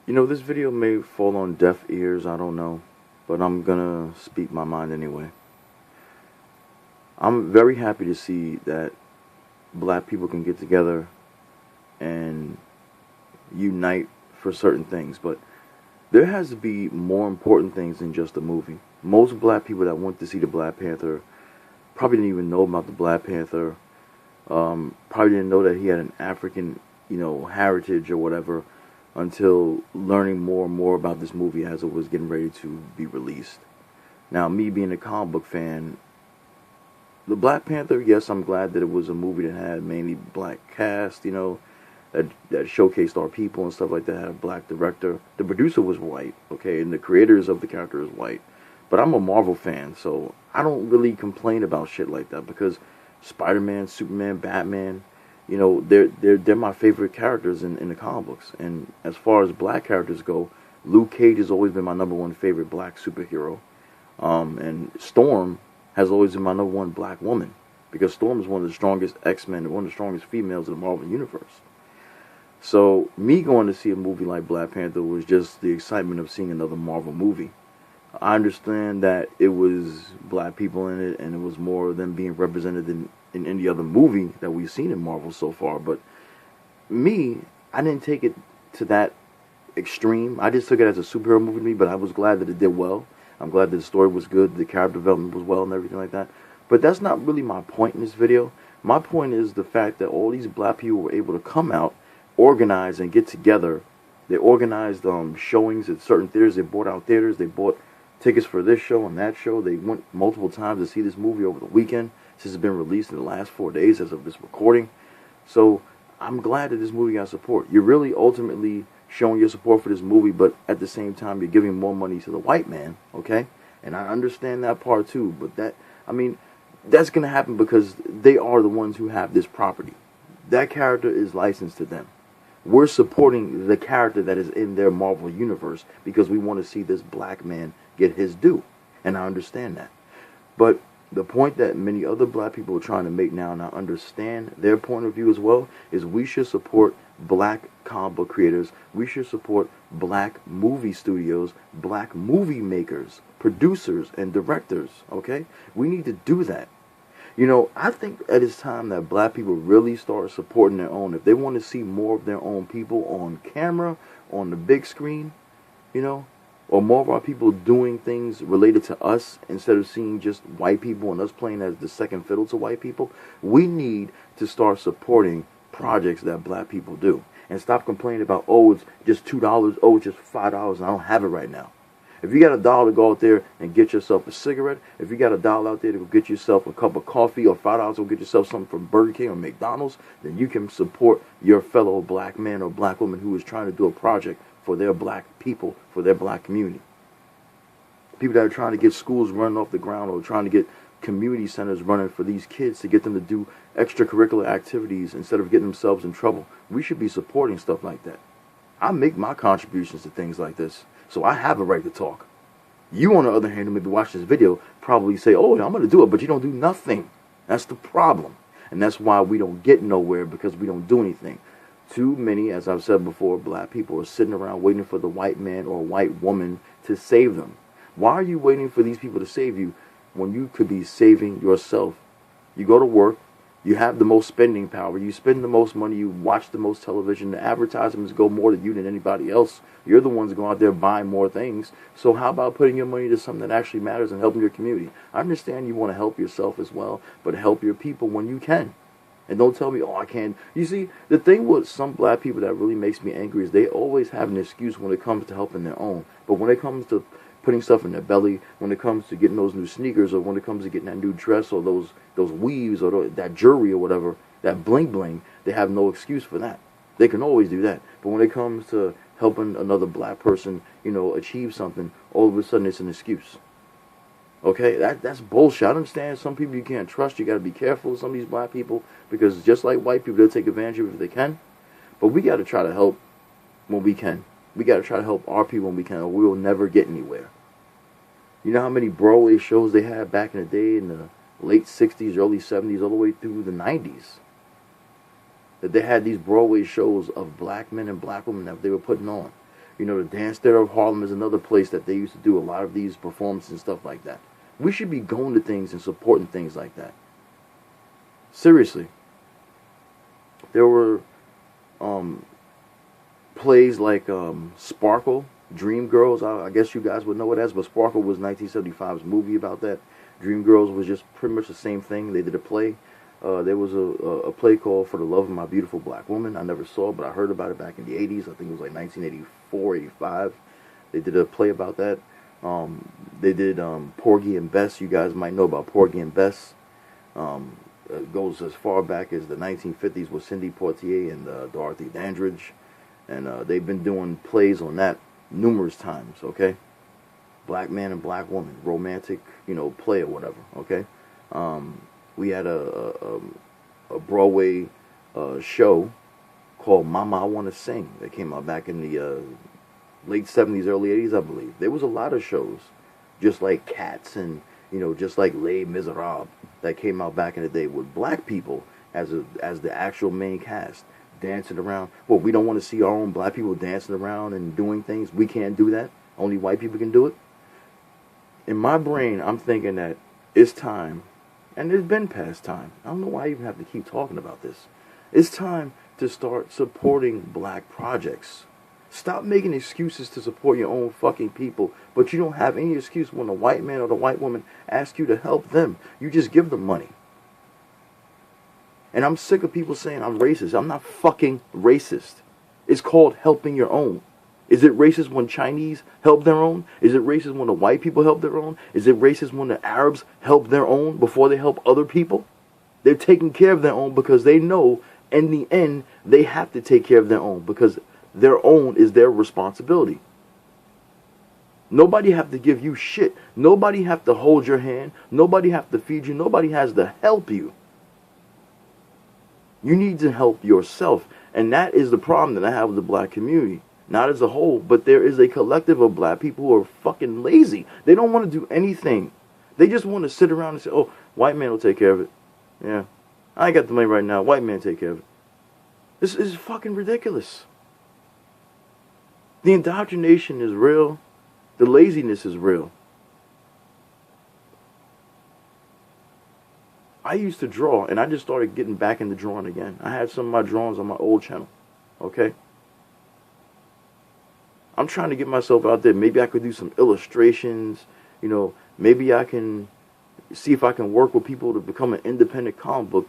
This video may fall on deaf ears, I don't know, but I'm gonna speak my mind anyway. I'm very happy to see that black people can get together and unite for certain things, but there has to be more important things than just a movie. Most black people that went to see the Black Panther probably didn't even know about the Black Panther, probably didn't know that he had an African, heritage or whatever until learning more and more about this movie as it was getting ready to be released. Now, me being a comic book fan, the Black Panther, yes, I'm glad that it was a movie that had mainly black cast, that showcased our people and stuff like that, had a black director. The producer was white, okay, and the creators of the character is white. But I'm a Marvel fan, so I don't really complain about shit like that because Spider-Man, Superman, Batman, they're my favorite characters in the comic books. And as far as black characters go, Luke Cage has always been my number one favorite black superhero. And Storm has always been my number one black woman because Storm is one of the strongest X-Men and one of the strongest females in the Marvel Universe. So me going to see a movie like Black Panther was just the excitement of seeing another Marvel movie. I understand that it was black people in it and it was more of them being represented in any other movie that we've seen in Marvel so far, but me, I didn't take it to that extreme. I just took it as a superhero movie to me, but I was glad that it did well. I'm glad that the story was good, the character development was well and everything like that. But that's not really my point in this video. My point is the fact that all these black people were able to come out, organize, and get together. They organized showings at certain theaters. They bought out theaters. They bought tickets for this show and that show. They went multiple times to see this movie over the weekend since it's been released in the last 4 days as of this recording. So I'm glad that this movie got support. You're really ultimately showing your support for this movie, but at the same time, you're giving more money to the white man, okay? And I understand that part too, but that's going to happen because they are the ones who have this property. That character is licensed to them. We're supporting the character that is in their Marvel universe because we want to see this black man get his due. And I understand that. But the point that many other black people are trying to make now, and I understand their point of view as well, is we should support black comic book creators. We should support black movie studios, black movie makers, producers, and directors, okay? We need to do that. I think it is time that black people really start supporting their own. If they want to see more of their own people on camera, on the big screen, or more of our people doing things related to us instead of seeing just white people and us playing as the second fiddle to white people, we need to start supporting projects that black people do. And stop complaining about, oh, it's just $2, oh, it's just $5, and I don't have it right now. If you got $1 to go out there and get yourself a cigarette, if you got $1 out there to go get yourself a cup of coffee, or $5 to go get yourself something from Burger King or McDonald's, then you can support your fellow black man or black woman who is trying to do a project for their black people, for their black community. People that are trying to get schools running off the ground or trying to get community centers running for these kids to get them to do extracurricular activities instead of getting themselves in trouble. We should be supporting stuff like that. I make my contributions to things like this, so I have a right to talk. You, on the other hand, who maybe watch this video, probably say, oh, I'm going to do it, but you don't do nothing. That's the problem. And that's why we don't get nowhere, because we don't do anything. Too many, as I've said before, black people are sitting around waiting for the white man or white woman to save them. Why are you waiting for these people to save you when you could be saving yourself? You go to work, you have the most spending power, you spend the most money, you watch the most television, the advertisements go more to you than anybody else. You're the ones going out there buying more things. So how about putting your money to something that actually matters and helping your community? I understand you want to help yourself as well, but help your people when you can. And don't tell me, oh, I can't. You see, the thing with some black people that really makes me angry is they always have an excuse when it comes to helping their own. But when it comes to putting stuff in their belly, when it comes to getting those new sneakers, or when it comes to getting that new dress, or those weaves, or that jewelry, or whatever, that bling bling, they have no excuse for that. They can always do that. But when it comes to helping another black person, achieve something, all of a sudden it's an excuse. Okay, that's bullshit. I understand some people you can't trust. You got to be careful with some of these black people because just like white people, they'll take advantage of it if they can. But we got to try to help when we can. We got to try to help our people when we can, or we will never get anywhere. You know how many Broadway shows they had back in the day in the late 60s, early 70s, all the way through the 90s? That they had these Broadway shows of black men and black women that they were putting on. You know, the Dance Theater of Harlem is another place that they used to do a lot of these performances and stuff like that. We should be going to things and supporting things like that. Seriously. There were plays like Sparkle, Dreamgirls. I guess you guys would know what that is, but Sparkle was 1975's movie about that. Dreamgirls was just pretty much the same thing. They did a play. There was a play called For the Love of My Beautiful Black Woman. I never saw it, but I heard about it back in the 80s. I think it was like 1984, 85. They did a play about that. They did Porgy and Bess. You guys might know about Porgy and Bess. It goes as far back as the 1950s with Cindy Poitier and Dorothy Dandridge. And they've been doing plays on that numerous times, okay? Black man and black woman, romantic, play or whatever, okay? We had a Broadway show called Mama, I Want to Sing that came out back in the late 70s, early 80s, I believe. There was a lot of shows, just like Cats and, just like Les Miserables that came out back in the day with black people as the actual main cast, dancing around. Well, we don't want to see our own black people dancing around and doing things. We can't do that. Only white people can do it. In my brain, I'm thinking that it's time, and it's been past time. I don't know why I even have to keep talking about this. It's time to start supporting black projects. Stop making excuses to support your own fucking people, but you don't have any excuse when the white man or the white woman asks you to help them. You just give them money. And I'm sick of people saying I'm racist. I'm not fucking racist. It's called helping your own. Is it racist when Chinese help their own? Is it racist when the white people help their own? Is it racist when the Arabs help their own before they help other people? They're taking care of their own because they know in the end they have to take care of their own because their own is their responsibility. Nobody have to give you shit. Nobody have to hold your hand. Nobody have to feed you. Nobody has to help you. You need to help yourself. And that is the problem that I have with the black community. Not as a whole, but there is a collective of black people who are fucking lazy. They don't want to do anything. They just want to sit around and say, oh, white man will take care of it. Yeah. I ain't got the money right now. White man take care of it. This is fucking ridiculous. The indoctrination is real. The laziness is real. I used to draw, and I just started getting back into drawing again. I had some of my drawings on my old channel. Okay? I'm trying to get myself out there. Maybe I could do some illustrations. Maybe I can see if I can work with people to become an independent comic book,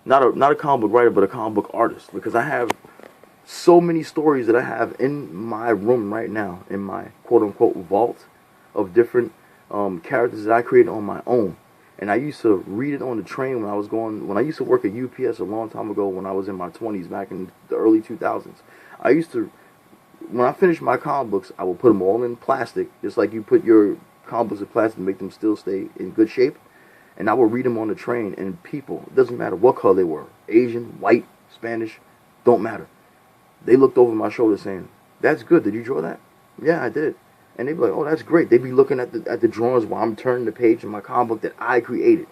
not a comic book writer, but a comic book artist. Because I have so many stories that I have in my room right now, in my quote-unquote vault of different characters that I created on my own. And I used to read it on the train when I used to work at UPS a long time ago when I was in my 20s, back in the early 2000s. When I finished my comic books, I would put them all in plastic, just like you put your comic books in plastic to make them still stay in good shape. And I would read them on the train, and people, it doesn't matter what color they were, Asian, white, Spanish, don't matter. They looked over my shoulder saying, that's good, did you draw that? Yeah, I did. And they'd be like, oh, that's great. They'd be looking at the drawings while I'm turning the page in my comic book that I created.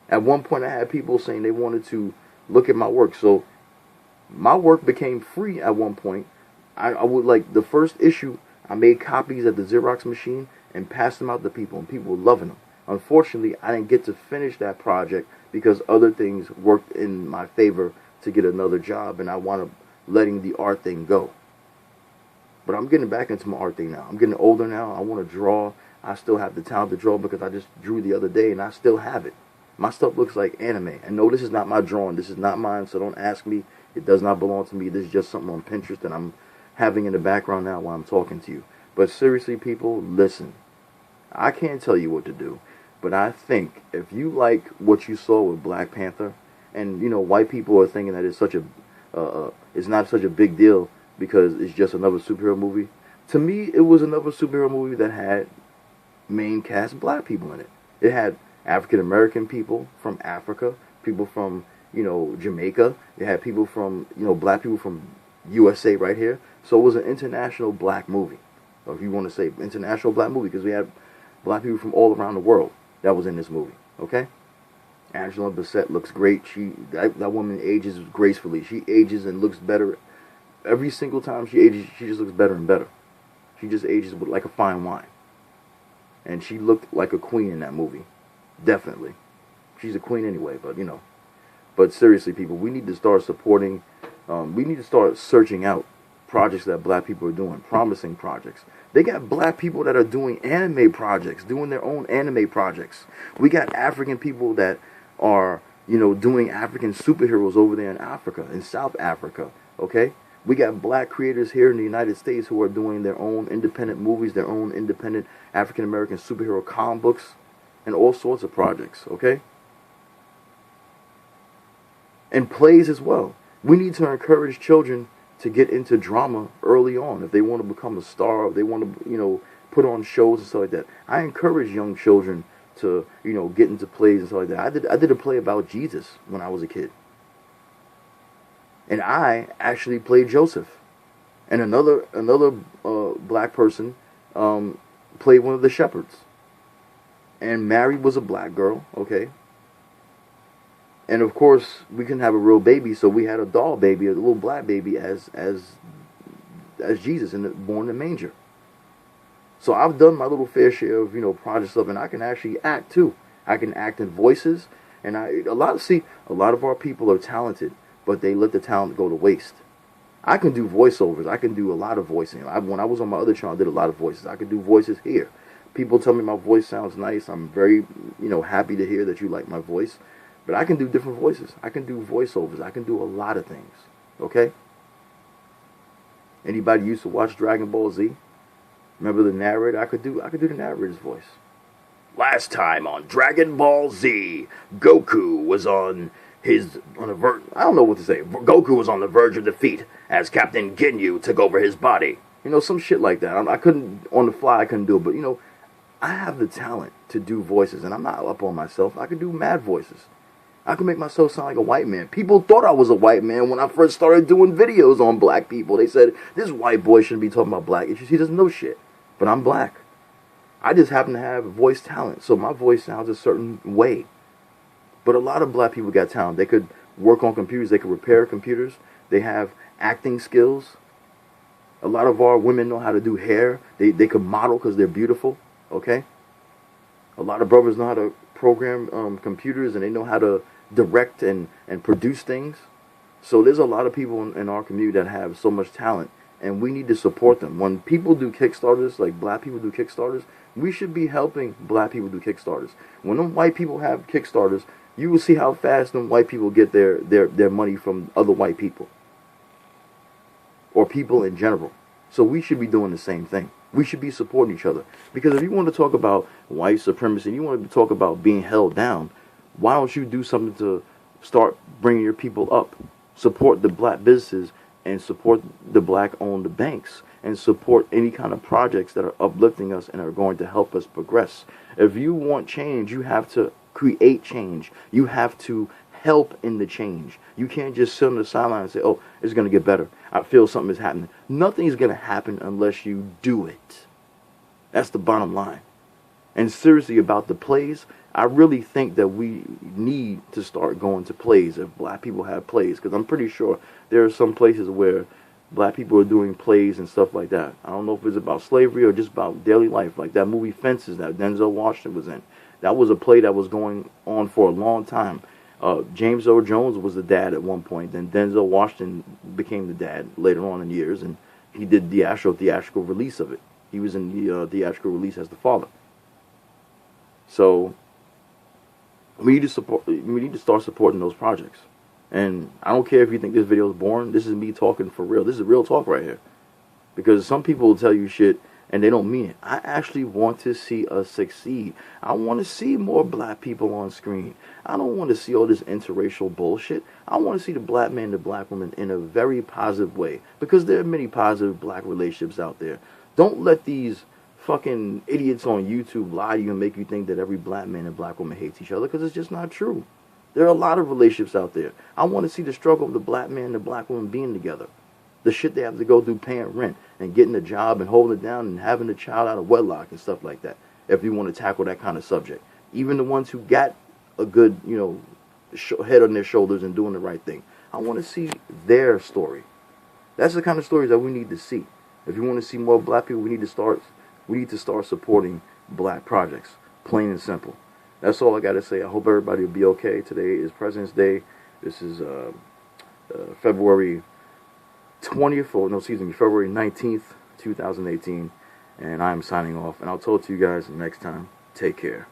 At one point, I had people saying they wanted to look at my work. So my work became free at one point. I would, like, the first issue, I made copies at the Xerox machine and passed them out to people, and people were loving them. Unfortunately, I didn't get to finish that project because other things worked in my favor to get another job, and I wound up letting the art thing go. But I'm getting back into my art thing now. I'm getting older now. I want to draw. I still have the talent to draw because I just drew the other day, and I still have it. My stuff looks like anime. And no, this is not my drawing. This is not mine, so don't ask me. It does not belong to me. This is just something on Pinterest that I'm having in the background now while I'm talking to you. But seriously, people, listen. I can't tell you what to do, but I think if you like what you saw with Black Panther, and white people are thinking that it's not such a big deal because it's just another superhero movie. To me, it was another superhero movie that had main cast black people in it. It had African American people from Africa, people from Jamaica. It had people from black people from USA right here. So it was an international black movie, or if you want to say international black movie, because we had black people from all around the world that was in this movie. Okay, Angela Bassett looks great. That woman ages gracefully. She ages and looks better every single time she ages, she just looks better and better. She just ages with like a fine wine. And she looked like a queen in that movie. Definitely. She's a queen anyway, but you know. But seriously, people, we need to start supporting, we need to start searching out projects that black people are doing, promising projects. They got black people that are doing anime projects, doing their own anime projects. We got African people that are, you know, doing African superheroes over there in Africa, in South Africa, okay? We got black creators here in the United States who are doing their own independent movies, their own independent African-American superhero comic books, and all sorts of projects, okay? And plays as well. We need to encourage children to get into drama early on. If they want to become a star, if they want to, you know, put on shows and stuff like that. I encourage young children to, you know, get into plays and stuff like that. I did a play about Jesus when I was a kid. And I actually played Joseph. And another black person played one of the shepherds. And Mary was a black girl, okay? And of course, we couldn't have a real baby, so we had a doll baby, a little black baby, as Jesus, born in the manger. So I've done my little fair share of, you know, project stuff, and I can actually act too. I can act in voices, and a lot of our people are talented, but they let the talent go to waste. I can do voiceovers. I can do a lot of voicing. When I was on my other channel, I did a lot of voices. I could do voices here. People tell me my voice sounds nice. I'm very, you know, happy to hear that you like my voice. But I can do different voices. I can do voiceovers. I can do a lot of things. Okay? Anybody used to watch Dragon Ball Z? Remember the narrator? I could do the narrator's voice. Last time on Dragon Ball Z, Goku was on the verge. I don't know what to say. Goku was on the verge of defeat as Captain Ginyu took over his body. You know, some shit like that. I couldn't, on the fly, I couldn't do it. But, you know, I have the talent to do voices, and I'm not up on myself. I can do mad voices. I can make myself sound like a white man. People thought I was a white man when I first started doing videos on black people. They said, this white boy shouldn't be talking about black issues. He doesn't know shit. But I'm black. I just happen to have voice talent, so my voice sounds a certain way. But a lot of black people got talent. They could work on computers. They could repair computers. They have acting skills. A lot of our women know how to do hair. They could model because they're beautiful. Okay? A lot of brothers know how to program computers, and they know how to direct and produce things. So there's a lot of people in our community that have so much talent, and we need to support them. When people do Kickstarters, like black people do Kickstarters, we should be helping black people do Kickstarters. When them white people have Kickstarters, you will see how fast them white people get their money from other white people or people in general. So we should be doing the same thing. We should be supporting each other. Because if you want to talk about white supremacy, you want to talk about being held down, why don't you do something to start bringing your people up? Support the black businesses and support the black-owned banks and support any kind of projects that are uplifting us and are going to help us progress. If you want change, you have to create change. You have to help in the change. You can't just sit on the sideline and say, oh, it's going to get better. I feel something is happening. Nothing's going to happen unless you do it. That's the bottom line. And seriously, about the plays, I really think that we need to start going to plays if black people have plays. Because I'm pretty sure there are some places where black people are doing plays and stuff like that. I don't know if it's about slavery or just about daily life. Like that movie Fences that Denzel Washington was in. That was a play that was going on for a long time. James Earl Jones was the dad at one point. Then Denzel Washington became the dad later on in years. And he did the actual theatrical release of it. He was in the theatrical release as the father. So we need to start supporting those projects. And I don't care if you think this video is boring. This is me talking for real. This is real talk right here. Because some people will tell you shit and they don't mean it. I actually want to see us succeed. I want to see more black people on screen. I don't want to see all this interracial bullshit. I want to see the black man and the black woman in a very positive way. Because there are many positive black relationships out there. Don't let these fucking idiots on YouTube lie to you and make you think that every black man and black woman hates each other, because it's just not true. There are a lot of relationships out there. I want to see the struggle of the black man and the black woman being together. The shit they have to go through paying rent and getting a job and holding it down and having a child out of wedlock and stuff like that, if you want to tackle that kind of subject. Even the ones who got a good, you know, head on their shoulders and doing the right thing. I want to see their story. That's the kind of stories that we need to see. If you want to see more black people, we need to start supporting black projects. Plain and simple. That's all I got to say. I hope everybody will be okay. Today is President's Day. This is February 20th, or no, excuse me, February 19th, 2018. And I'm signing off. And I'll talk to you guys next time. Take care.